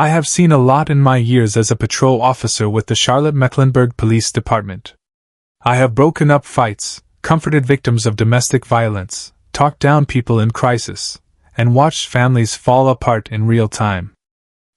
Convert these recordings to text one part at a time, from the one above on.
I have seen a lot in my years as a patrol officer with the Charlotte-Mecklenburg Police Department. I have broken up fights, comforted victims of domestic violence, talked down people in crisis, and watched families fall apart in real time.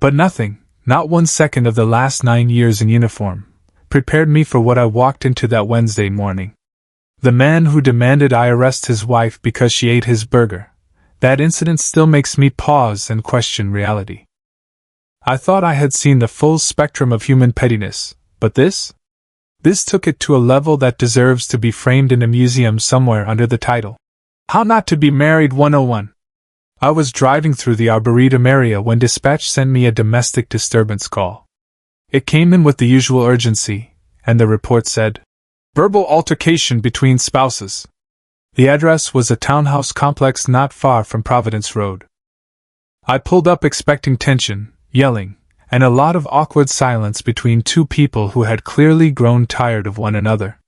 But nothing, not 1 second of the last 9 years in uniform, prepared me for what I walked into that Wednesday morning. The man who demanded I arrest his wife because she ate his burger. That incident still makes me pause and question reality. I thought I had seen the full spectrum of human pettiness, but this took it to a level that deserves to be framed in a museum somewhere under the title, How Not to Be Married 101. I was driving through the Arboretum area when dispatch sent me a domestic disturbance call. It came in with the usual urgency, and the report said, verbal altercation between spouses. The address was a townhouse complex not far from Providence Road. I pulled up expecting tension, yelling, and a lot of awkward silence between two people who had clearly grown tired of one another.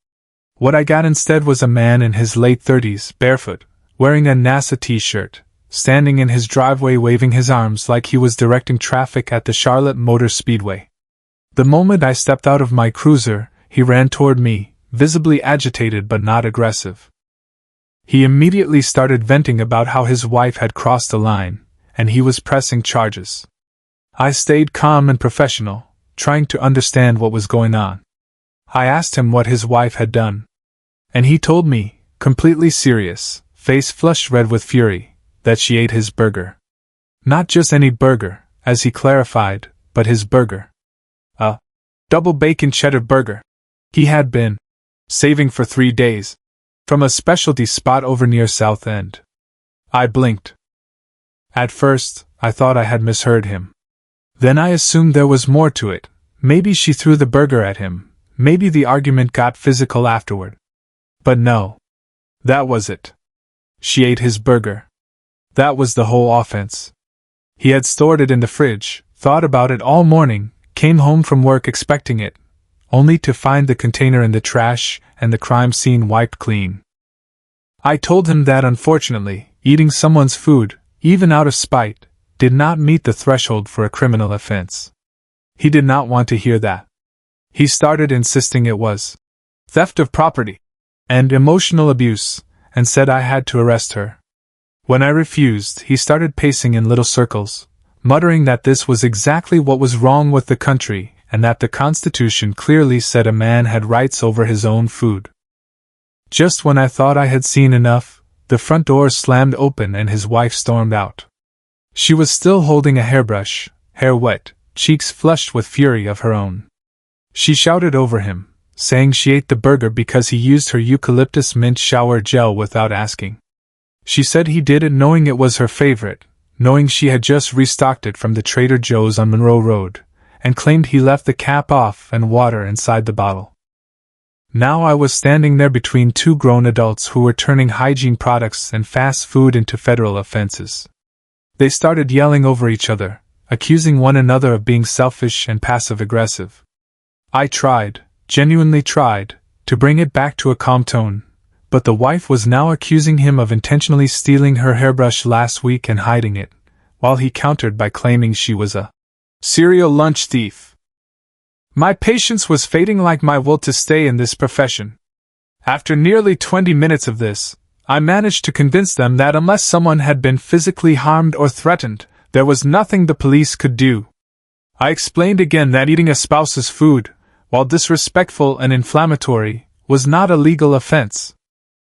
What I got instead was a man in his late 30s, barefoot, wearing a NASA t-shirt, standing in his driveway waving his arms like he was directing traffic at the Charlotte Motor Speedway. The moment I stepped out of my cruiser, he ran toward me, visibly agitated but not aggressive. He immediately started venting about how his wife had crossed the line, and he was pressing charges. I stayed calm and professional, trying to understand what was going on. I asked him what his wife had done. And he told me, completely serious, face flushed red with fury, that she ate his burger. Not just any burger, as he clarified, but his burger. A double bacon cheddar burger. He had been saving for 3 days, from a specialty spot over near South End. I blinked. At first, I thought I had misheard him. Then I assumed there was more to it. Maybe she threw the burger at him, maybe the argument got physical afterward. But no. That was it. She ate his burger. That was the whole offense. He had stored it in the fridge, thought about it all morning, came home from work expecting it, only to find the container in the trash and the crime scene wiped clean. I told him that unfortunately, eating someone's food, even out of spite, did not meet the threshold for a criminal offense. He did not want to hear that. He started insisting it was theft of property and emotional abuse, and said I had to arrest her. When I refused, he started pacing in little circles, muttering that this was exactly what was wrong with the country, and that the Constitution clearly said a man had rights over his own food. Just when I thought I had seen enough, the front door slammed open and his wife stormed out. She was still holding a hairbrush, hair wet, cheeks flushed with fury of her own. She shouted over him, saying she ate the burger because he used her eucalyptus mint shower gel without asking. She said he did it knowing it was her favorite, knowing she had just restocked it from the Trader Joe's on Monroe Road, and claimed he left the cap off and water inside the bottle. Now I was standing there between two grown adults who were turning hygiene products and fast food into federal offenses. They started yelling over each other, accusing one another of being selfish and passive-aggressive. I tried, genuinely tried, to bring it back to a calm tone, but the wife was now accusing him of intentionally stealing her hairbrush last week and hiding it, while he countered by claiming she was a serial lunch thief. My patience was fading like my will to stay in this profession. After nearly 20 minutes of this, I managed to convince them that unless someone had been physically harmed or threatened, there was nothing the police could do. I explained again that eating a spouse's food, while disrespectful and inflammatory, was not a legal offense.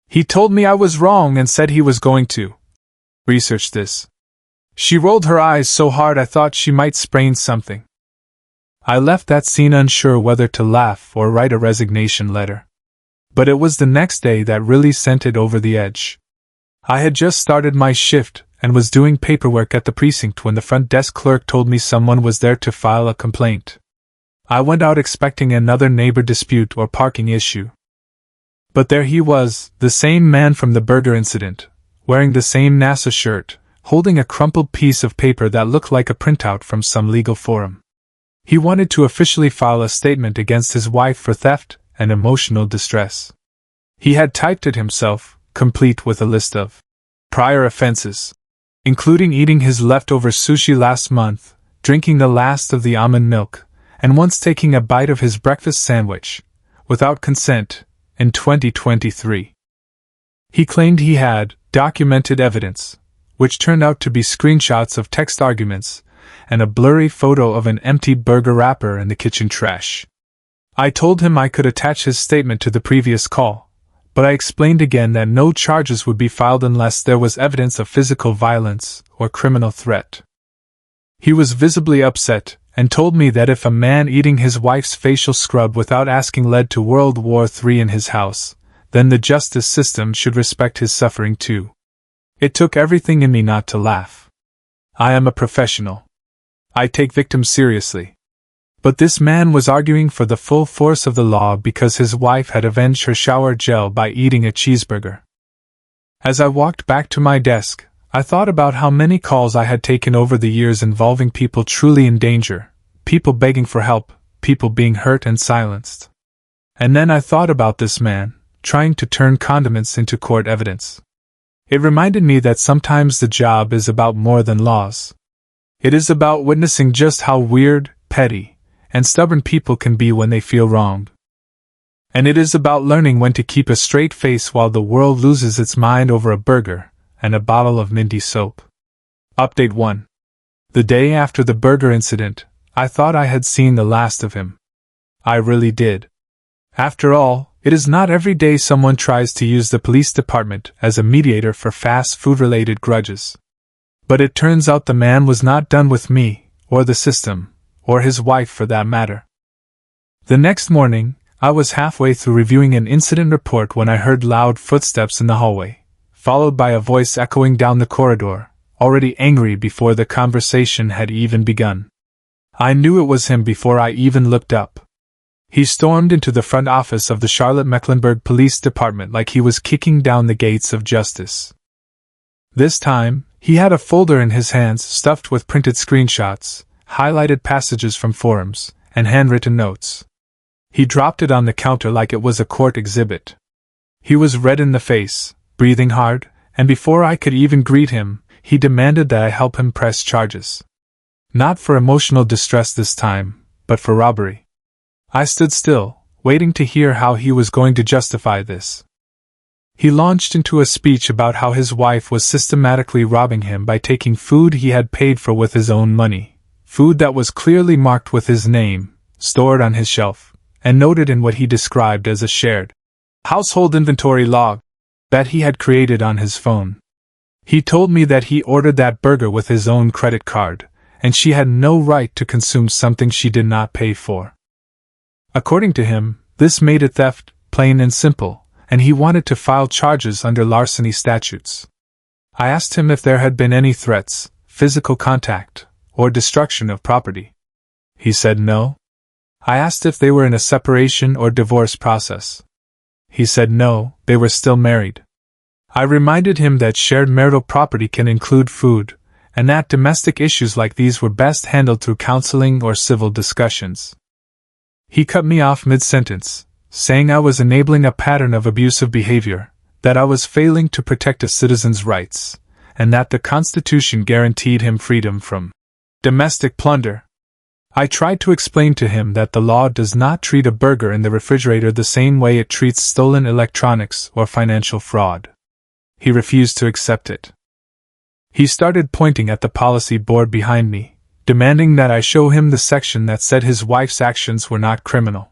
He told me I was wrong and said he was going to research this. She rolled her eyes so hard I thought she might sprain something. I left that scene unsure whether to laugh or write a resignation letter. But it was the next day that really sent it over the edge. I had just started my shift and was doing paperwork at the precinct when the front desk clerk told me someone was there to file a complaint. I went out expecting another neighbor dispute or parking issue. But there he was, the same man from the burger incident, wearing the same NASA shirt, holding a crumpled piece of paper that looked like a printout from some legal forum. He wanted to officially file a statement against his wife for theft and emotional distress. He had typed it himself, complete with a list of prior offenses, including eating his leftover sushi last month, drinking the last of the almond milk, and once taking a bite of his breakfast sandwich, without consent, in 2023. He claimed he had documented evidence, which turned out to be screenshots of text arguments and a blurry photo of an empty burger wrapper in the kitchen trash. I told him I could attach his statement to the previous call, but I explained again that no charges would be filed unless there was evidence of physical violence or criminal threat. He was visibly upset and told me that if a man eating his wife's facial scrub without asking led to World War III in his house, then the justice system should respect his suffering too. It took everything in me not to laugh. I am a professional. I take victims seriously. But this man was arguing for the full force of the law because his wife had avenged her shower gel by eating a cheeseburger. As I walked back to my desk, I thought about how many calls I had taken over the years involving people truly in danger, people begging for help, people being hurt and silenced. And then I thought about this man, trying to turn condiments into court evidence. It reminded me that sometimes the job is about more than laws. It is about witnessing just how weird, petty, and stubborn people can be when they feel wronged. And it is about learning when to keep a straight face while the world loses its mind over a burger and a bottle of minty soap. Update 1. The day after the burger incident, I thought I had seen the last of him. I really did. After all, it is not every day someone tries to use the police department as a mediator for fast food-related grudges. But it turns out the man was not done with me, or the system, or his wife for that matter. The next morning, I was halfway through reviewing an incident report when I heard loud footsteps in the hallway, followed by a voice echoing down the corridor, already angry before the conversation had even begun. I knew it was him before I even looked up. He stormed into the front office of the Charlotte-Mecklenburg Police Department like he was kicking down the gates of justice. This time, he had a folder in his hands stuffed with printed screenshots, highlighted passages from forums, and handwritten notes. He dropped it on the counter like it was a court exhibit. He was red in the face, breathing hard, and before I could even greet him, he demanded that I help him press charges. Not for emotional distress this time, but for robbery. I stood still, waiting to hear how he was going to justify this. He launched into a speech about how his wife was systematically robbing him by taking food he had paid for with his own money, food that was clearly marked with his name, stored on his shelf, and noted in what he described as a shared household inventory log that he had created on his phone. He told me that he ordered that burger with his own credit card, and she had no right to consume something she did not pay for. According to him, this made it theft, plain and simple, and he wanted to file charges under larceny statutes. I asked him if there had been any threats, physical contact, or destruction of property. He said no. I asked if they were in a separation or divorce process. He said no, they were still married. I reminded him that shared marital property can include food, and that domestic issues like these were best handled through counseling or civil discussions. He cut me off mid-sentence, saying I was enabling a pattern of abusive behavior, that I was failing to protect a citizen's rights, and that the Constitution guaranteed him freedom from domestic plunder. I tried to explain to him that the law does not treat a burger in the refrigerator the same way it treats stolen electronics or financial fraud. He refused to accept it. He started pointing at the policy board behind me, demanding that I show him the section that said his wife's actions were not criminal.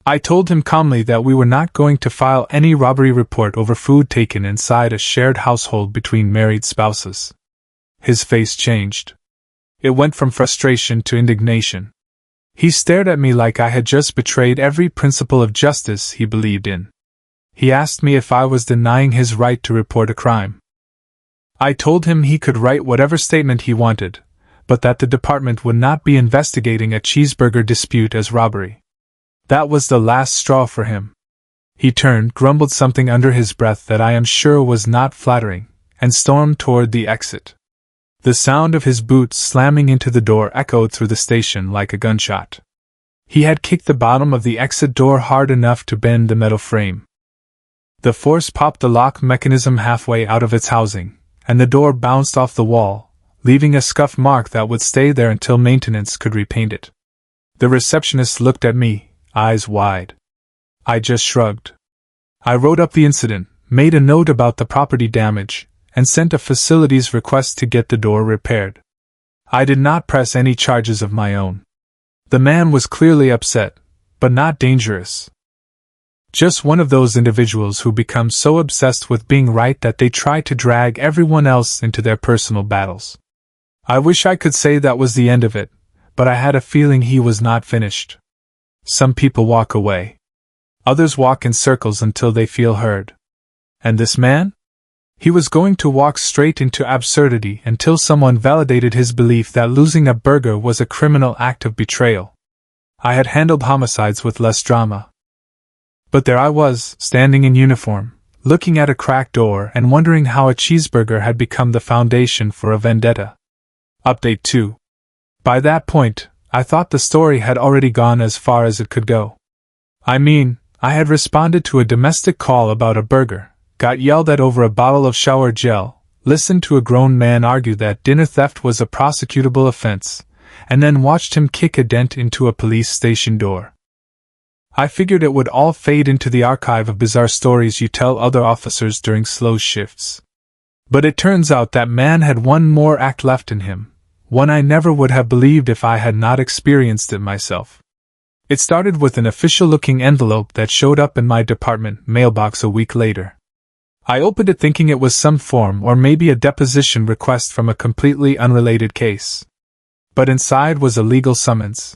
I told him calmly that we were not going to file any robbery report over food taken inside a shared household between married spouses. His face changed. It went from frustration to indignation. He stared at me like I had just betrayed every principle of justice he believed in. He asked me if I was denying his right to report a crime. I told him he could write whatever statement he wanted, but that the department would not be investigating a cheeseburger dispute as robbery. That was the last straw for him. He turned, grumbled something under his breath that I am sure was not flattering, and stormed toward the exit. The sound of his boots slamming into the door echoed through the station like a gunshot. He had kicked the bottom of the exit door hard enough to bend the metal frame. The force popped the lock mechanism halfway out of its housing, and the door bounced off the wall, leaving a scuff mark that would stay there until maintenance could repaint it. The receptionist looked at me, eyes wide. I just shrugged. I wrote up the incident, made a note about the property damage, and sent a facilities request to get the door repaired. I did not press any charges of my own. The man was clearly upset, but not dangerous. Just one of those individuals who become so obsessed with being right that they try to drag everyone else into their personal battles. I wish I could say that was the end of it, but I had a feeling he was not finished. Some people walk away. Others walk in circles until they feel heard. And this man? He was going to walk straight into absurdity until someone validated his belief that losing a burger was a criminal act of betrayal. I had handled homicides with less drama. But there I was, standing in uniform, looking at a cracked door and wondering how a cheeseburger had become the foundation for a vendetta. Update 2. By that point, I thought the story had already gone as far as it could go. I mean, I had responded to a domestic call about a burger, got yelled at over a bottle of shower gel, listened to a grown man argue that dinner theft was a prosecutable offense, and then watched him kick a dent into a police station door. I figured it would all fade into the archive of bizarre stories you tell other officers during slow shifts. But it turns out that man had one more act left in him, one I never would have believed if I had not experienced it myself. It started with an official-looking envelope that showed up in my department mailbox a week later. I opened it thinking it was some form or maybe a deposition request from a completely unrelated case. But inside was a legal summons.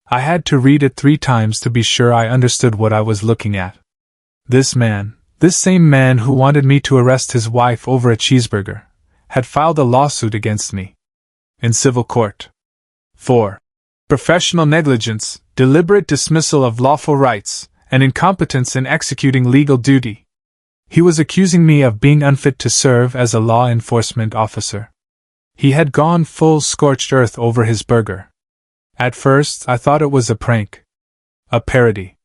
I had to read it 3 times to be sure I understood what I was looking at. This same man who wanted me to arrest his wife over a cheeseburger, had filed a lawsuit against me. In civil court. For professional negligence, deliberate dismissal of lawful rights, and incompetence in executing legal duty. He was accusing me of being unfit to serve as a law enforcement officer. He had gone full scorched earth over his burger. At first, I thought it was a prank. A parody.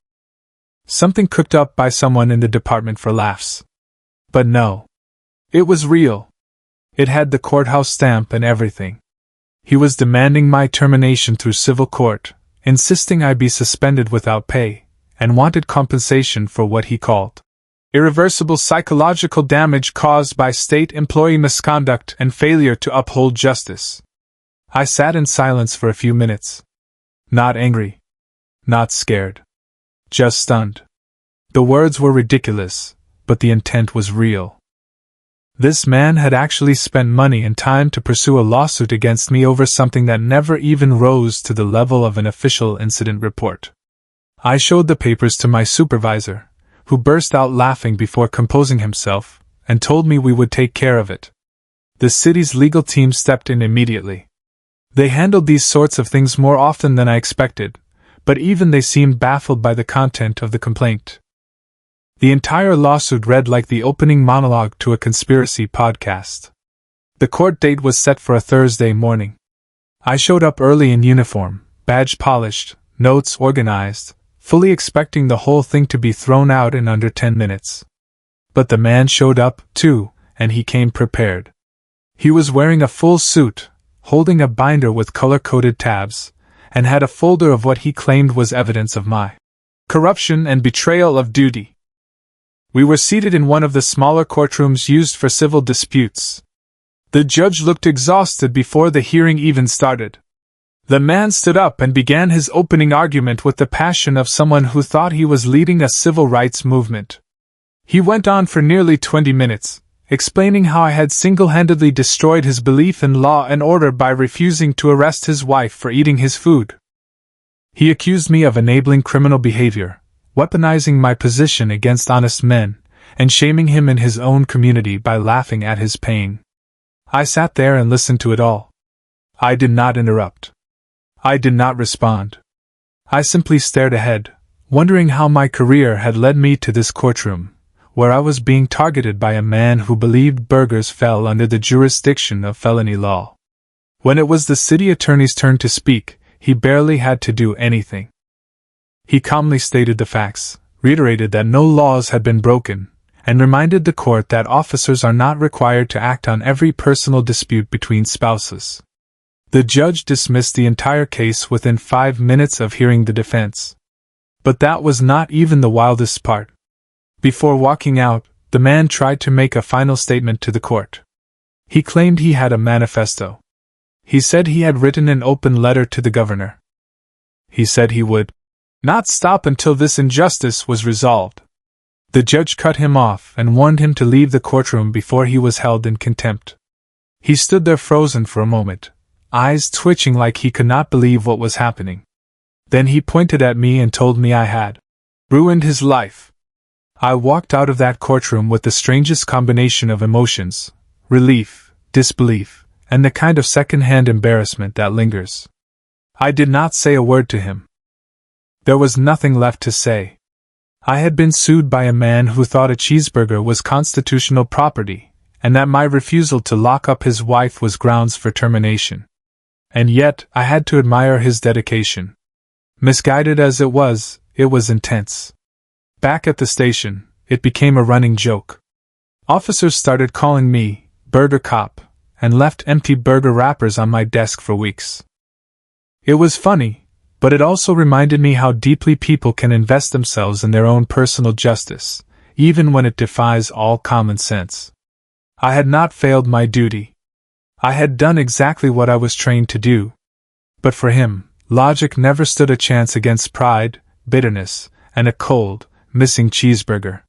Something cooked up by someone in the department for laughs. But no. It was real. It had the courthouse stamp and everything. He was demanding my termination through civil court, insisting I be suspended without pay, and wanted compensation for what he called irreversible psychological damage caused by state employee misconduct and failure to uphold justice. I sat in silence for a few minutes. Not angry. Not scared. Just stunned. The words were ridiculous, but the intent was real. This man had actually spent money and time to pursue a lawsuit against me over something that never even rose to the level of an official incident report. I showed the papers to my supervisor, who burst out laughing before composing himself, and told me we would take care of it. The city's legal team stepped in immediately. They handled these sorts of things more often than I expected, but even they seemed baffled by the content of the complaint. The entire lawsuit read like the opening monologue to a conspiracy podcast. The court date was set for a Thursday morning. I showed up early in uniform, badge polished, notes organized, fully expecting the whole thing to be thrown out in under 10 minutes. But the man showed up, too, and he came prepared. He was wearing a full suit, holding a binder with color-coded tabs, and had a folder of what he claimed was evidence of my corruption and betrayal of duty. We were seated in one of the smaller courtrooms used for civil disputes. The judge looked exhausted before the hearing even started. The man stood up and began his opening argument with the passion of someone who thought he was leading a civil rights movement. He went on for nearly 20 minutes, explaining how I had single-handedly destroyed his belief in law and order by refusing to arrest his wife for eating his food. He accused me of enabling criminal behavior, weaponizing my position against honest men, and shaming him in his own community by laughing at his pain. I sat there and listened to it all. I did not interrupt. I did not respond. I simply stared ahead, wondering how my career had led me to this courtroom, where I was being targeted by a man who believed burgers fell under the jurisdiction of felony law. When it was the city attorney's turn to speak, he barely had to do anything. He calmly stated the facts, reiterated that no laws had been broken, and reminded the court that officers are not required to act on every personal dispute between spouses. The judge dismissed the entire case within 5 minutes of hearing the defense. But that was not even the wildest part. Before walking out, the man tried to make a final statement to the court. He claimed he had a manifesto. He said he had written an open letter to the governor. He said he would not stop until this injustice was resolved. The judge cut him off and warned him to leave the courtroom before he was held in contempt. He stood there frozen for a moment, eyes twitching like he could not believe what was happening. Then he pointed at me and told me I had ruined his life. I walked out of that courtroom with the strangest combination of emotions: relief, disbelief, and the kind of second-hand embarrassment that lingers. I did not say a word to him. There was nothing left to say. I had been sued by a man who thought a cheeseburger was constitutional property, and that my refusal to lock up his wife was grounds for termination. And yet, I had to admire his dedication. Misguided as it was intense. Back at the station, it became a running joke. Officers started calling me Burger Cop, and left empty burger wrappers on my desk for weeks. It was funny, but it also reminded me how deeply people can invest themselves in their own personal justice, even when it defies all common sense. I had not failed my duty. I had done exactly what I was trained to do. But for him, logic never stood a chance against pride, bitterness, and a cold, missing cheeseburger.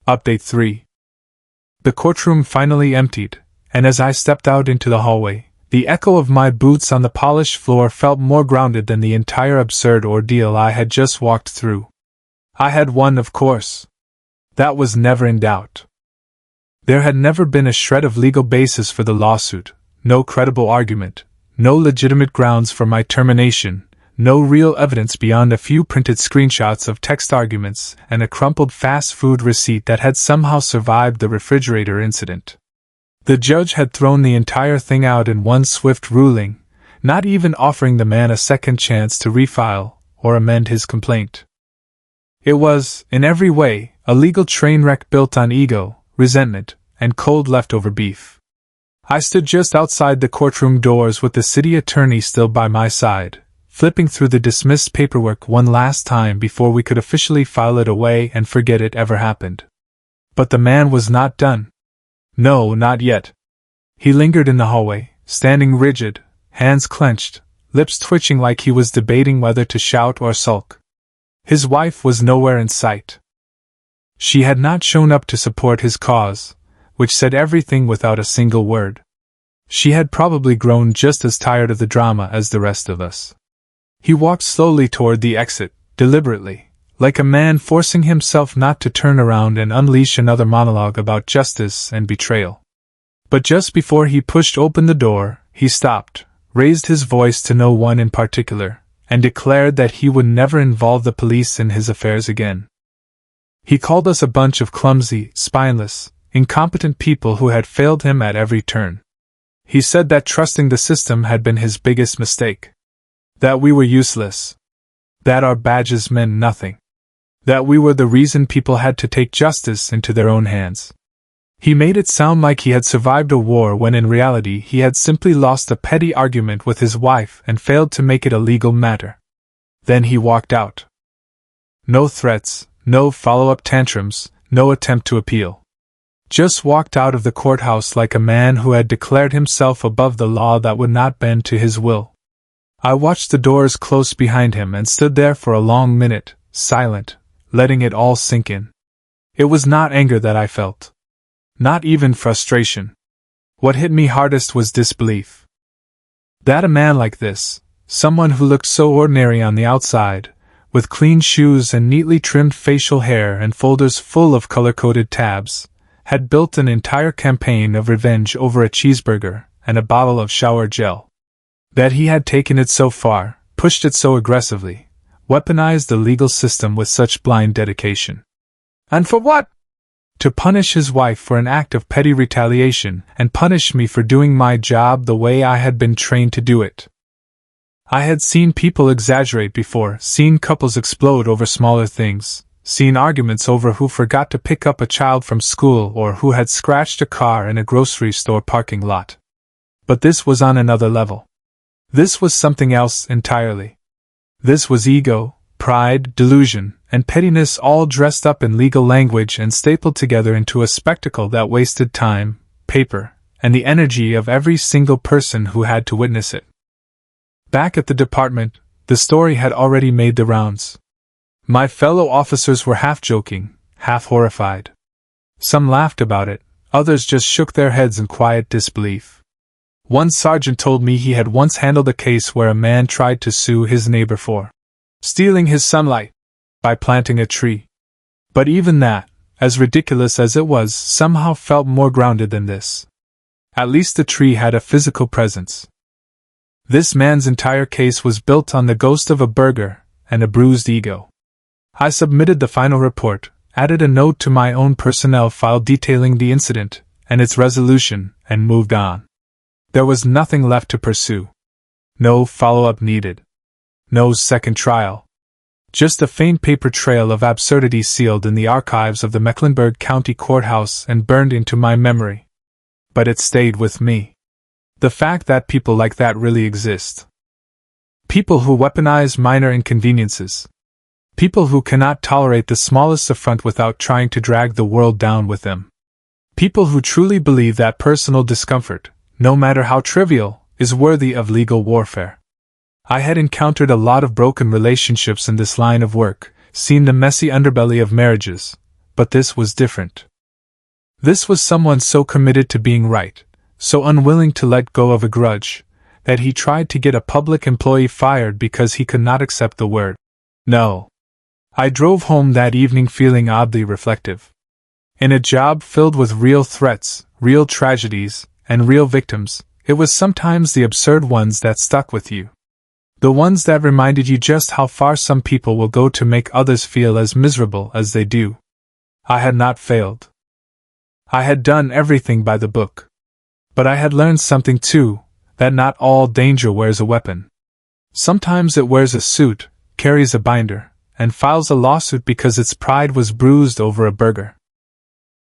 Update 3. The courtroom finally emptied, and as I stepped out into the hallway, the echo of my boots on the polished floor felt more grounded than the entire absurd ordeal I had just walked through. I had won, of course. That was never in doubt. There had never been a shred of legal basis for the lawsuit, no credible argument, no legitimate grounds for my termination, no real evidence beyond a few printed screenshots of text arguments and a crumpled fast food receipt that had somehow survived the refrigerator incident. The judge had thrown the entire thing out in one swift ruling, not even offering the man a second chance to refile or amend his complaint. It was, in every way, a legal train wreck built on ego, resentment, and cold leftover beef. I stood just outside the courtroom doors with the city attorney still by my side, flipping through the dismissed paperwork one last time before we could officially file it away and forget it ever happened. But the man was not done. No, not yet. He lingered in the hallway, standing rigid, hands clenched, lips twitching like he was debating whether to shout or sulk. His wife was nowhere in sight. She had not shown up to support his cause, which said everything without a single word. She had probably grown just as tired of the drama as the rest of us. He walked slowly toward the exit, deliberately, like a man forcing himself not to turn around and unleash another monologue about justice and betrayal. But just before he pushed open the door, he stopped, raised his voice to no one in particular, and declared that he would never involve the police in his affairs again. He called us a bunch of clumsy, spineless, incompetent people who had failed him at every turn. He said that trusting the system had been his biggest mistake. That we were useless. That our badges meant nothing. That we were the reason people had to take justice into their own hands. He made it sound like he had survived a war when in reality he had simply lost a petty argument with his wife and failed to make it a legal matter. Then he walked out. No threats, no follow-up tantrums, no attempt to appeal. Just walked out of the courthouse like a man who had declared himself above the law that would not bend to his will. I watched the doors close behind him and stood there for a long minute, silent, letting it all sink in. It was not anger that I felt. Not even frustration. What hit me hardest was disbelief. That a man like this, someone who looked so ordinary on the outside, with clean shoes and neatly trimmed facial hair and folders full of color-coded tabs, had built an entire campaign of revenge over a cheeseburger and a bottle of shower gel. That he had taken it so far, pushed it so aggressively, weaponized the legal system with such blind dedication. And for what? To punish his wife for an act of petty retaliation and punish me for doing my job the way I had been trained to do it. I had seen people exaggerate before, seen couples explode over smaller things, seen arguments over who forgot to pick up a child from school or who had scratched a car in a grocery store parking lot. But this was on another level. This was something else entirely. This was ego, pride, delusion, and pettiness all dressed up in legal language and stapled together into a spectacle that wasted time, paper, and the energy of every single person who had to witness it. Back at the department, the story had already made the rounds. My fellow officers were half joking, half horrified. Some laughed about it, others just shook their heads in quiet disbelief. One sergeant told me he had once handled a case where a man tried to sue his neighbor for stealing his sunlight by planting a tree. But even that, as ridiculous as it was, somehow felt more grounded than this. At least the tree had a physical presence. This man's entire case was built on the ghost of a burger and a bruised ego. I submitted the final report, added a note to my own personnel file detailing the incident and its resolution, and moved on. There was nothing left to pursue. No follow-up needed. No second trial. Just a faint paper trail of absurdity sealed in the archives of the Mecklenburg County Courthouse and burned into my memory. But it stayed with me. The fact that people like that really exist. People who weaponize minor inconveniences. People who cannot tolerate the smallest affront without trying to drag the world down with them. People who truly believe that personal discomfort, no matter how trivial, is worthy of legal warfare. I had encountered a lot of broken relationships in this line of work, seen the messy underbelly of marriages, but this was different. This was someone so committed to being right, so unwilling to let go of a grudge, that he tried to get a public employee fired because he could not accept the word no. I drove home that evening feeling oddly reflective. In a job filled with real threats, real tragedies, and real victims, it was sometimes the absurd ones that stuck with you. The ones that reminded you just how far some people will go to make others feel as miserable as they do. I had not failed. I had done everything by the book. But I had learned something too, that not all danger wears a weapon. Sometimes it wears a suit, carries a binder, and files a lawsuit because its pride was bruised over a burger.